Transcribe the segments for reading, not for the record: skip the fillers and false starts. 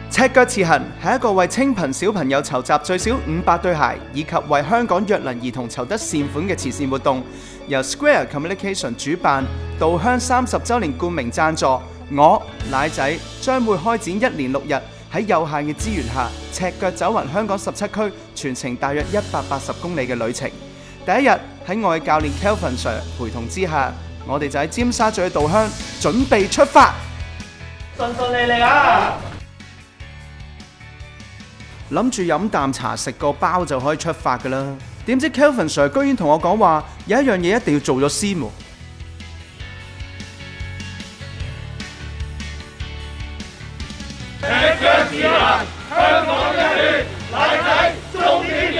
赤腳慈行係一個為清貧小朋友籌集最少500對鞋，以及為香港弱能兒童籌得善款嘅慈善活動，由 Square Communication 主辦，稻香30週年冠名贊助。我奶仔將會開展1連6日，喺有限嘅資源下，赤腳走勻香港17區，全程大約180公里嘅旅程。第一日喺我嘅教練 Kelvin Sir 陪同之下，我哋就喺尖沙咀稻香準備出發，順順利利啊！諗住飲啖茶食個包就可以出發㗎啦，點知 Kelvin Sir 居然同我講話有一樣嘢一定要做咗先喎。赤腳慈行，香港一血，奶仔終點見。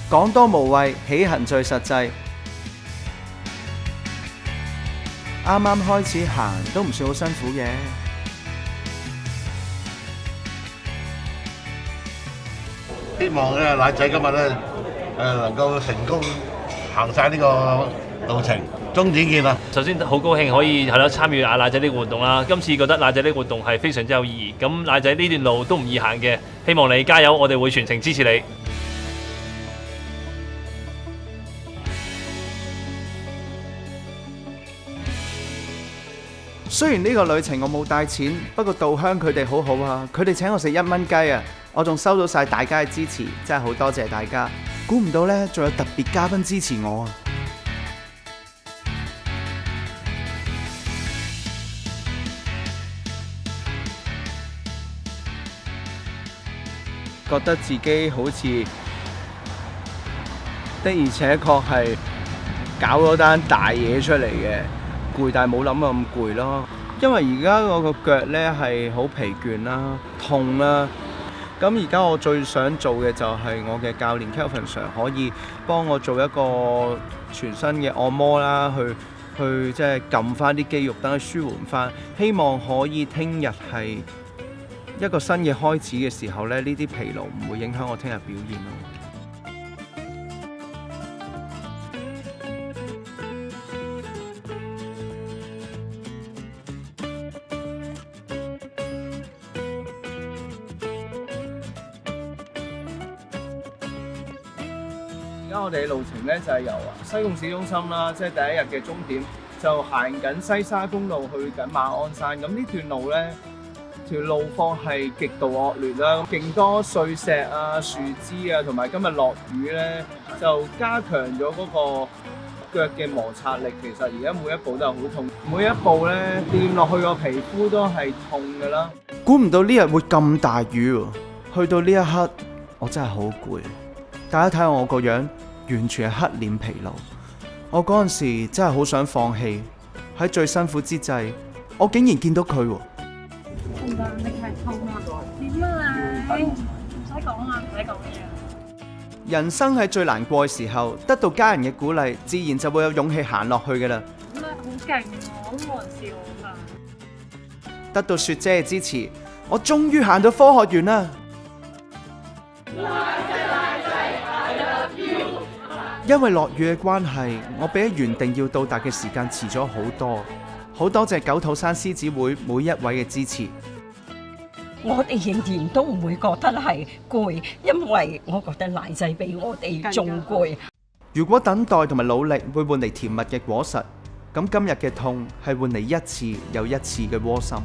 講多無謂，起行最實際。啱啱開始行都唔算好辛苦嘅。希望咧奶仔今日咧能夠成功行晒呢個路程，終點見啦！首先好高興可以參與奶仔呢個活動啦。今次覺得奶仔呢個活動係非常之有意義。咁奶仔呢段路都唔易行嘅，希望你加油，我哋會全程支持你。雖然呢個旅程我冇帶錢，不過稻香佢哋好好啊，佢哋請我食1蚊雞啊，我仲收到晒大家嘅支持，真係好多謝大家。估唔到呢，仲有特別嘉賓支持我啊！覺得自己好似的而且確係搞咗單大嘢出嚟嘅。攰，但係冇諗到咁攰咯。因為而家我個腳呢係好疲倦啦、痛啦。咁而家我最想做嘅就係我嘅教練 Kelvin Sir 可以幫我做一個全身嘅按摩啦，去即係撳翻啲肌肉，等佢舒緩翻。希望可以聽日係一個新嘅開始嘅時候呢，呢啲疲勞唔會影響我聽日表現咯。而家我哋嘅路程咧就係由西貢市中心啦，即係第一日嘅終點，就行緊西沙公路去緊馬鞍山。咁呢段路咧，條路況係極度惡劣啦，勁多碎石啊、樹枝啊，同埋今日落雨咧，就加強咗嗰個腳嘅摩擦力。其實而家每一步都係好痛，每一步咧掂落去個皮膚都係痛㗎啦。估唔到呢日會咁大雨喎，去到呢一刻我真係好攰。大家睇下我個樣，完全係黑臉疲勞。我嗰陣時真係好想放棄，喺最辛苦之際，我竟然見到佢喎。痛㗎，你係痛啊？點啊你？唔使講啊，唔使講嘢。人生喺最難過嘅時候，得到家人嘅鼓勵，自然就會有勇氣行落去㗎啦。咁啊，好勁喎，都冇人笑我㗎。得到雪姐嘅支持，我終於行到科學園啦。因為落雨嘅關係，我比起原定要到達嘅時間遲咗好多。好多謝九肚山獅子會每一位嘅支持。我哋仍然都唔會覺得係攰，因為我覺得奶仔比我哋仲攰。如果等待同埋努力會換嚟甜蜜嘅果實，咁今日嘅痛係換嚟一次又一次嘅窩心。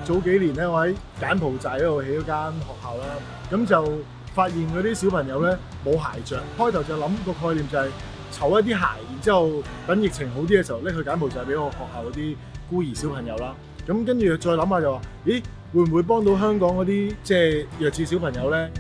早幾年咧，我喺柬埔寨嗰度起咗間學校啦，咁就發現嗰啲小朋友咧冇鞋着，開頭就諗個概念就係籌一啲鞋，然之後等疫情好啲嘅時候拎去柬埔寨俾我學校嗰啲孤兒小朋友啦。咁跟住再諗下就話，咦，會唔會幫到香港嗰啲即係弱智小朋友咧？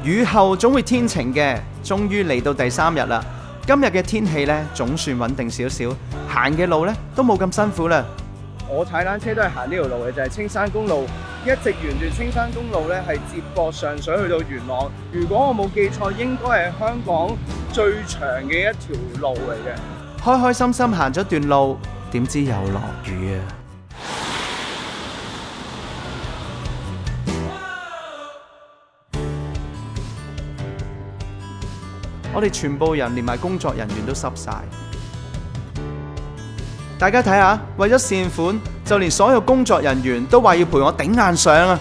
雨後總會天晴嘅，終於嚟到第3日啦。今日嘅天氣呢，總算穩定少少，行嘅路呢都冇咁辛苦啦。我踩單車都係行呢條路嘅，就係青山公路，一直沿住青山公路呢係接駁上水去到元朗。如果我冇記錯，應該係香港最長嘅一條路嚟嘅。開開心心行咗段路，點知又落雨啊！我哋全部人連埋工作人員都濕晒。大家睇下，為咗善款，就連所有工作人員都話要陪我頂硬上啊！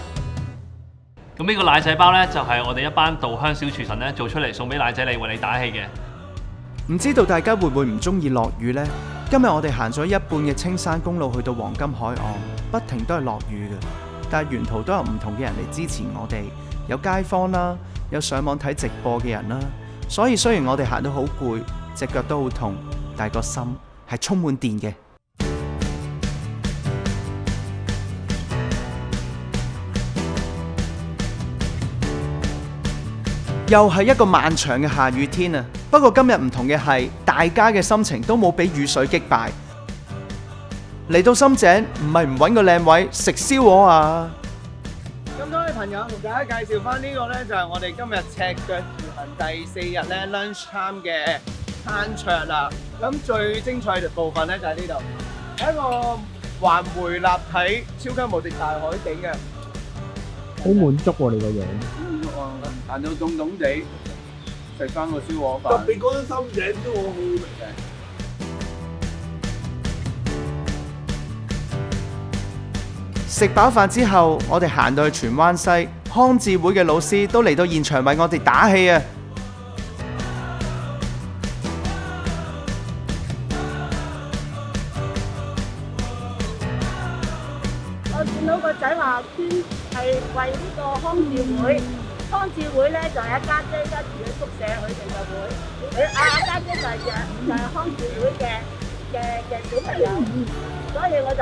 咁呢個奶仔包呢，就係我哋一班稻香小廚神呢做出嚟送俾奶仔你，為你打氣嘅。唔知道大家會唔會唔中意落雨呢？今日我哋行咗一半嘅青山公路去到黃金海岸，不停都係落雨嘅，但係沿途都有唔同嘅人嚟支持我哋，有街坊啦，有上網睇直播嘅人啦。所以雖然我哋行到好攰，隻腳都好痛，但係個心係充滿電嘅。又係一個漫長嘅下雨天啊！不過今日唔同嘅係，大家嘅心情都冇俾雨水擊敗。嚟到深井唔係唔揾個靚位食燒鵝啊！咁多位朋友同大家介紹翻呢個呢，就係我哋今日赤腳自行第4日咧 lunch time 嘅餐桌啦。咁最精彩嘅部分呢，就喺呢度，係一個環迴立體超級無敵大海景嘅。好滿足喎，你個樣。行到凍凍地，食翻個燒鵝飯。特別嗰啲深井燒鵝好味嘅。食飽飯之後，我哋行到去荃灣西，康智會嘅老師都嚟到現場為我哋打氣啊！我見到個仔話捐係為呢個康智會，康智會咧就係一家姐住喺宿舍，佢哋就會，家姐就係康智會嘅小朋友，所以我就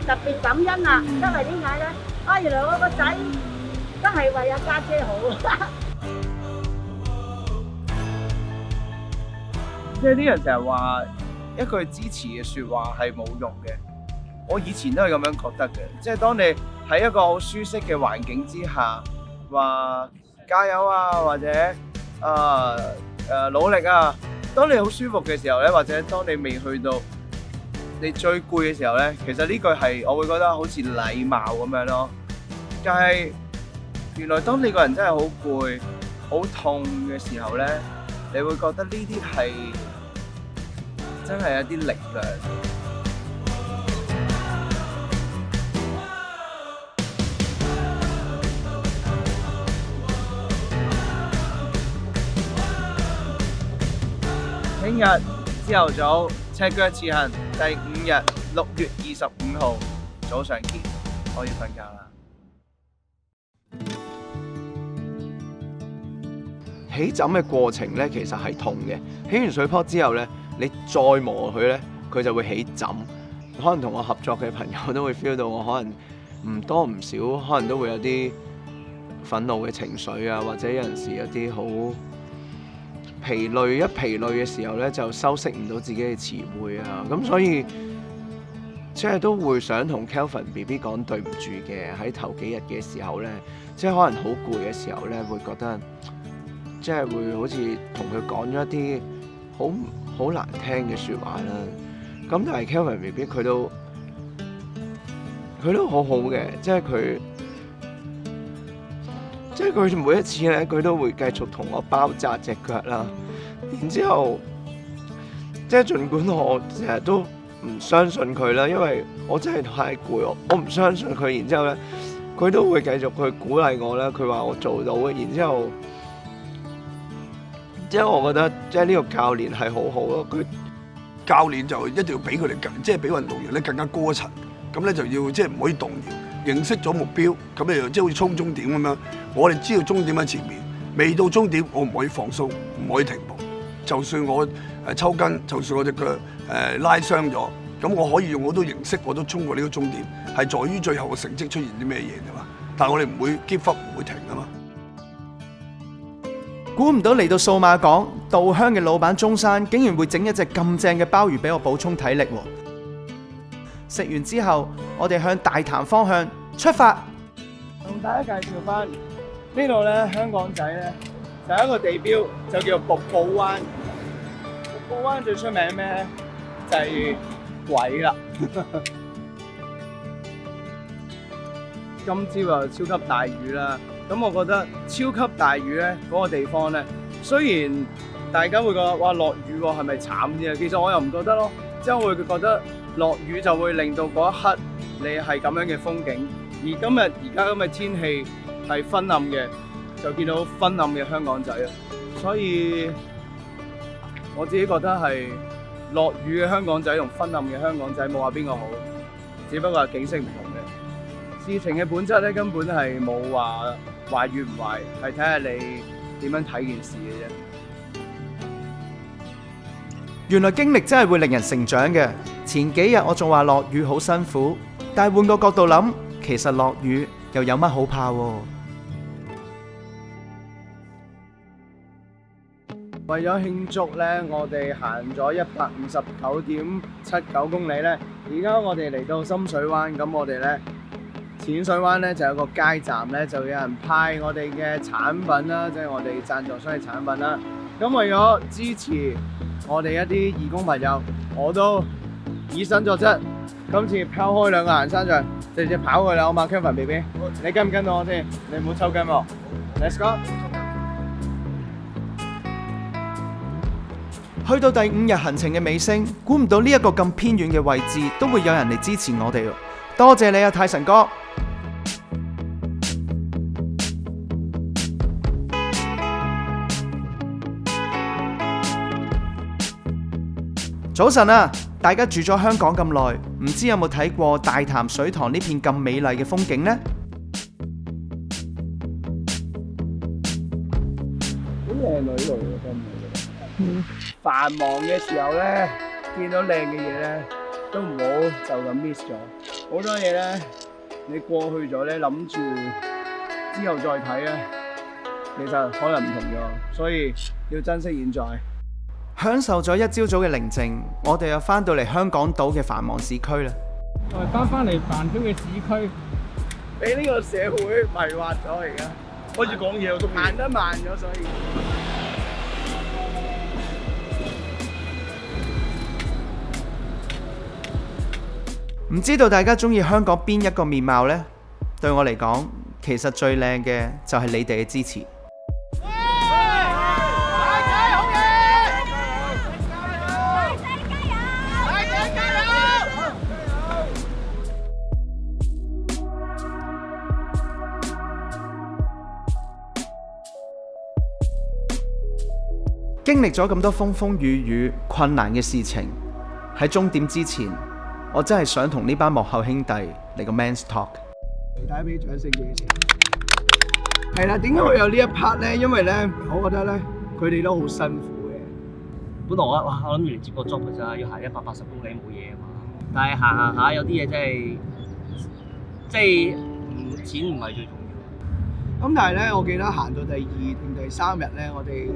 特別感恩啊！因為點解咧？原來我個仔都係為阿家姐好。即係啲人成日話一句支持嘅説話係冇用嘅。我以前都係咁樣覺得嘅，即係當你喺一個好舒適嘅環境之下，話加油啊，或者努力啊。當你好舒服嘅時候咧，或者當你未去到你最攰嘅時候咧，其實呢句係我會覺得好似禮貌咁樣咯。但係原來當你個人真係好攰、好痛嘅時候咧，你會覺得呢啲係真係一啲力量。聽日朝頭早赤腳自行第5日6月25號早上見，我要瞓覺啦。起枕嘅過程咧，其實係痛嘅。起完水泡之後咧，你再磨佢咧，佢就會起枕。可能同我合作嘅朋友都會 feel 到我可能唔多唔少，可能都會有啲憤怒嘅情緒啊，或者有陣時有啲好疲累，一疲累嘅時候咧，就修飾唔到自己嘅詞彙啊，咁所以即係都會想同 Kelvin BB 講對唔住嘅。喺頭幾日嘅時候咧，即係可能好攰嘅時候咧，會覺得即係會好似同佢講咗一啲好難聽嘅説話啦。咁但係 Kelvin BB 佢都好好嘅，即係佢每一次咧，佢都會繼續同我包紮隻腳啦。然之後，即係儘管我成日都唔相信佢啦，因為我真係太攰，我唔相信佢。然之後咧，佢都會繼續去鼓勵我啦。佢話我做到嘅。然之後，即係我覺得，即係呢個教練係好好咯。佢教練就一定要俾佢哋即係俾運動員咧更加高一層。咁咧就要即係唔可以動搖，認識咗目標，咁你即係好似衝終點咁樣。我哋知道終點喺前面，未到終點我唔可以放鬆，唔可以停步。就算我抽筋，就算我隻腳拉傷咗，咁我可以用好多形式，我都衝過呢個終點。係在於最後嘅成績出現啲咩嘢啫嘛。但係我哋唔會 give up，唔會停啊嘛。估唔到嚟到數碼港，稻香嘅老闆中山竟然會整一隻咁正嘅鮑魚俾我補充體力喎。食完之後，我哋向大潭方向出發。同大家介紹翻呢度咧，香港仔咧就係一個地標，就叫做瀑布灣。瀑布灣最出名咩咧？就係鬼啦！今朝又超級大雨啦，咁我覺得超級大雨咧嗰個地方咧雖然大家會覺得哇落雨喎係咪慘啲啊？其實我又唔覺得咯，即係我會覺得落雨就會令到嗰一刻你係咁樣嘅風景，而而家咁嘅天氣係昏暗嘅，就見到昏暗嘅香港仔啊！所以我自己覺得係落雨嘅香港仔同昏暗嘅香港仔冇話邊個好，只不過係景色唔同嘅。事情嘅本質咧根本係冇話壞與唔壞，係睇下你點樣睇件事嘅啫。原來經歷真係會令人成長嘅。前幾日我仲話落雨好辛苦，但係換個角度諗，其實落雨又有乜好怕喎？為咗慶祝咧，我哋行咗159.79公里咧，而家我哋嚟到深水灣，咁我哋咧淺水灣咧就有個街站咧，就有人派我哋嘅產品啦，即係我哋贊助商嘅產品啦。咁為咗支持我哋一啲義工朋友，我都以身作則，今次拋開2個行山杖，直接跑過嚟好嘛 ，Kevin BB， 你跟唔跟到我先？你唔好抽筋喎 ，Let's go！ 去到第5日行程嘅尾聲，估唔到呢一個咁偏遠嘅位置都會有人嚟支持我哋喎，多謝你啊，泰神哥！早晨啊，大家住咗香港咁耐，唔知有冇睇過大潭水塘呢片咁美麗嘅風景呢？好靚女嚟喎，真係。繁忙嘅時候咧，見到靚嘅嘢咧，都唔好就咁 miss 咗。好多嘢咧，你過去咗咧，諗住之後再睇咧，其實可能唔同咗，所以要珍惜現在。享受咗一朝早嘅寧靜，我哋又翻到嚟香港島嘅繁忙市區啦。我哋翻嚟繁囂嘅市區，俾呢個社會迷惑咗而家。開始講嘢我都行得慢咗，所以。唔知道大家中意香港邊一個面貌呢？對我嚟講，其實最靚嘅就係你哋嘅支持。經歷咗咁多風風雨雨、困難嘅事情，喺終點之前，我真係想同呢班幕後兄弟嚟個 man's talk。大家俾掌聲俾佢先。係啦，點解會有呢一 part 咧？因為咧，我覺得咧，佢哋都好辛苦嘅。本來我諗住嚟接個 job 㗎咋，要行180公里冇嘢啊嘛。但係行下有啲嘢真係，即係錢唔係最重要。咁但係咧，我記得行到第2定第3日咧，我哋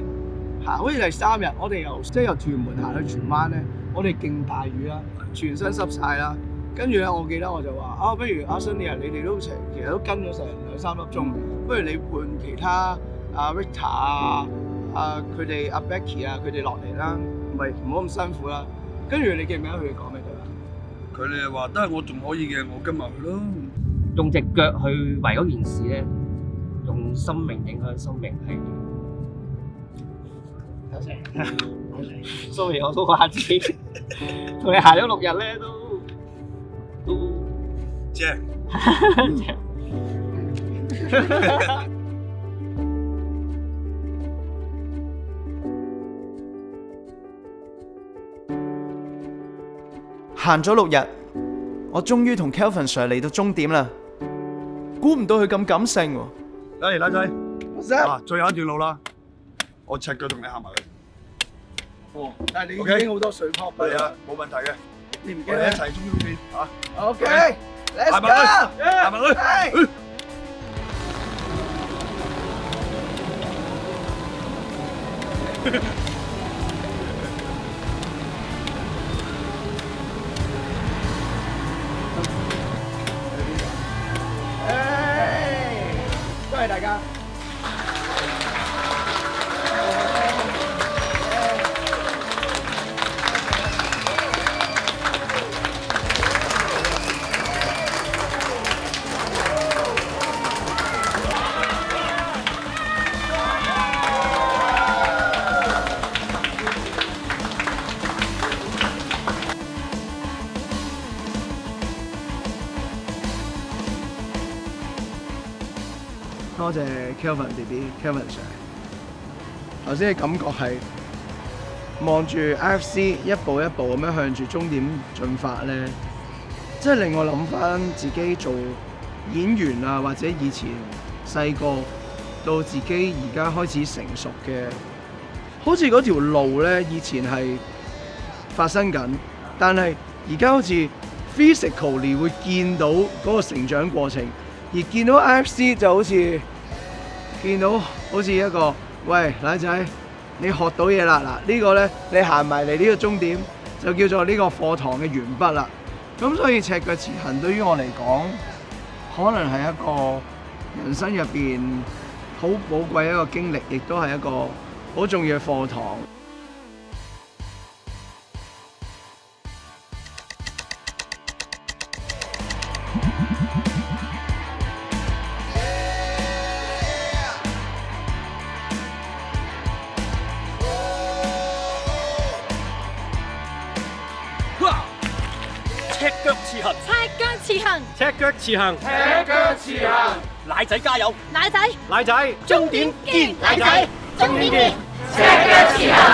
行好似第3日，我哋由屯門行去荃灣咧，我哋勁大雨啦，全身濕晒啦。跟住咧，我記得我就話不如阿 Sunny 你哋都其實都跟咗成2-3粒鐘，不如你換其他Rita 佢哋Becky 佢哋落嚟啦，咪唔好咁辛苦啦。跟住你記唔記得佢哋講咩對啊？佢哋話得我仲可以嘅，我跟埋佢咯。用隻腳去為嗰件事咧，用生命影響生命係。sorry， 我都話自己同你行咗6日咧，都正。行咗6日，我終於同 Kelvin Sir 嚟到終點啦。估唔到佢咁感性喎。嚟，奶仔，最後一段路啦，我赤腳同你行埋去。但係你已經好多水泡㗎啦。冇問題嘅。你唔記我哋得一齊終於見嚇。OK，Let's go，行埋去。多謝大家。多謝 Kelvin BB、Kelvin Sir。頭先嘅感覺係望住 IFC 一步一步咁樣向住終點進發咧，即係令我諗翻自己做演員啊，或者以前細個到自己而家開始成熟嘅，好似嗰條路咧以前係發生緊，但係而家好似 physically 會見到嗰個成長過程，而見到 IFC 就好似見到好似一個喂奶仔，你學到嘢啦，嗱呢個咧你行埋嚟呢個終點就叫做呢個課堂嘅完畢啦。咁所以赤腳前行對於我嚟講，可能係一個人生入邊好寶貴一個經歷，亦都係一個好重要嘅課堂。赤腳前行，赤腳前行，赤腳前行，赤腳前行，奶仔加油，奶仔，奶仔，終點見，奶仔，終點見，赤腳前行。